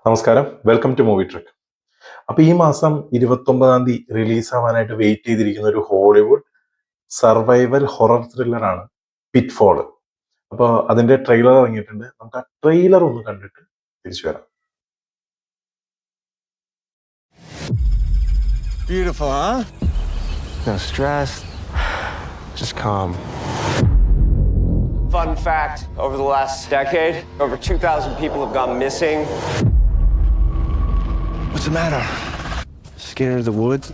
നമസ്കാരം, welcome to movie trick. അപ്പൊ ഈ മാസം 29 റിലീസ് ആവാനായിട്ട് വെയിറ്റ് ചെയ്തിരിക്കുന്ന ഒരു ഹോളിവുഡ് സർവൈവൽ ഹൊറർ ത്രില്ലറാണ് പിറ്റ് ഫോള്. അപ്പോൾ അതിന്റെ ട്രെയിലർ ഇറങ്ങിയിട്ടുണ്ട്. നമുക്ക് ആ ട്രെയിലർ ഒന്ന് കണ്ടിട്ട് തിരിച്ചു വരാം. Beautiful, huh? No stress, just calm. Fun fact, over the last decade, over 2,000 people have gone missing. What's the matter? Scared of the woods?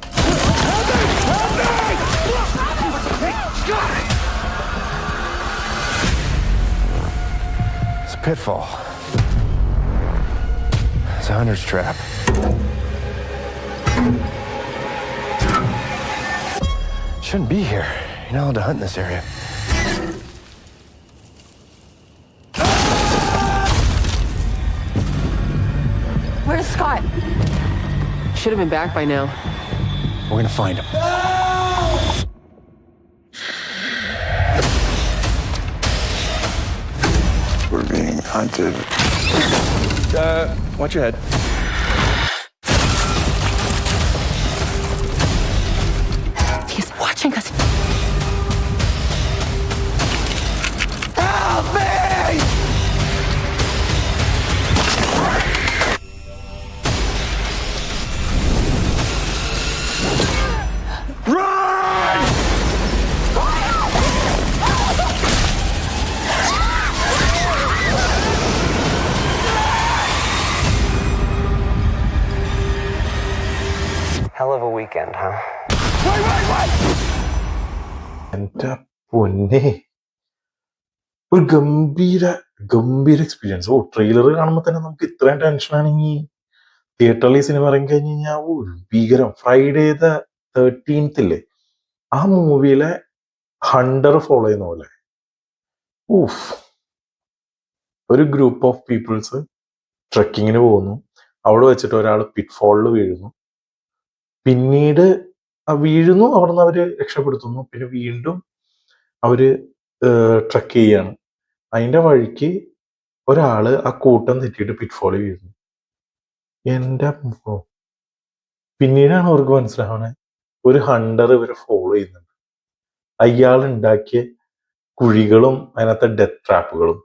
It's a pitfall. It's a hunter's trap. Shouldn't be here. You're not allowed to hunt in this area. Where's Scott? Should have been back by now. We're gonna find him. We're being hunted. Watch your head. He's watching us. Help me! Run! Hell of a weekend, huh? എന്റെ പൊന്നെ, ഒരു ഗംഭീര experience. Trailer കാണുമ്പോൾ തന്നെ നമുക്ക് ഇത്രയും tension ആണെങ്കിൽ തിയേറ്ററിൽ ഈ സിനിമ ഇറങ്ങി കഴിഞ്ഞ് കഴിഞ്ഞാൽ ഭീകരം. ഫ്രൈഡേ ദ 13th ഇല്ലേ, ആ മൂവിയിലെ ഹണ്ടർ ഫോളോ ചെയ്യുന്ന പോലെ. ഒരു ഗ്രൂപ്പ് ഓഫ് പീപ്പിൾസ് ട്രക്കിങ്ങിന് പോകുന്നു. അവിടെ വെച്ചിട്ട് ഒരാൾ പിറ്റ് ഫോളിൽ വീഴുന്നു. പിന്നീട് വീഴുന്നു, അവിടെ നിന്ന് അവര് രക്ഷപ്പെടുത്തുന്നു. പിന്നെ വീണ്ടും അവര് ട്രക്ക് ചെയ്യാണ്. അതിന്റെ വഴിക്ക് ഒരാള് ആ കൂട്ടം തെറ്റിയിട്ട് പിറ്റ് ഫോളിൽ വീഴുന്നു. എന്റെ പിന്നീടാണ് അവർക്ക് മനസ്സിലാവണേ ഒരു ഹണ്ടർ ഇവരെ ഫോളോ ചെയ്യുന്നുണ്ട്. അയാൾ ഉണ്ടാക്കിയ കുഴികളും അതിനകത്തെ ഡെത്ത് ട്രാപ്പുകളും.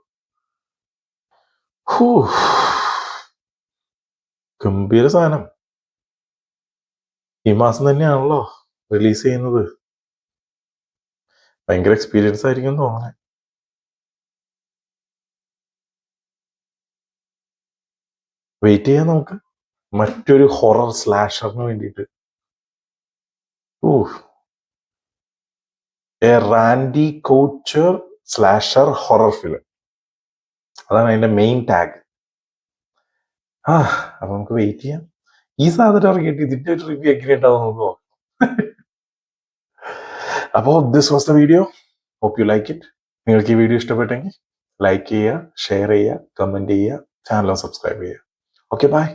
ഗംഭീര സാധനം. ഈ മാസം തന്നെയാണല്ലോ റിലീസ് ചെയ്യുന്നത്. ഭയങ്കര എക്സ്പീരിയൻസ് ആയിരിക്കും തോന്നണേ. വെയിറ്റ് ചെയ്യാം നമുക്ക് മറ്റൊരു ഹൊറർ സ്ലാഷറിന് വേണ്ടിയിട്ട്. A Randy couture slasher horror film, അതാണ് അതിന്റെ മെയിൻ ടാഗ്. അപ്പൊ നമുക്ക് വെയിറ്റ് ചെയ്യാം. ഈ സാധനം ഇറങ്ങിയിട്ട് ഇതിന്റെ ഒരു റിവ്യൂ എങ്ങനെ ഉണ്ടാവും നമുക്ക് നോക്കാം. അപ്പോൾ this was the video. Hope you like it. നിങ്ങൾക്ക് ഈ വീഡിയോ ഇഷ്ടപ്പെട്ടെങ്കിൽ ലൈക്ക് ചെയ്യുക, ഷെയർ ചെയ്യുക, കമന്റ് ചെയ്യുക, ചാനൽ സബ്സ്ക്രൈബ് ചെയ്യുക. Okay, by.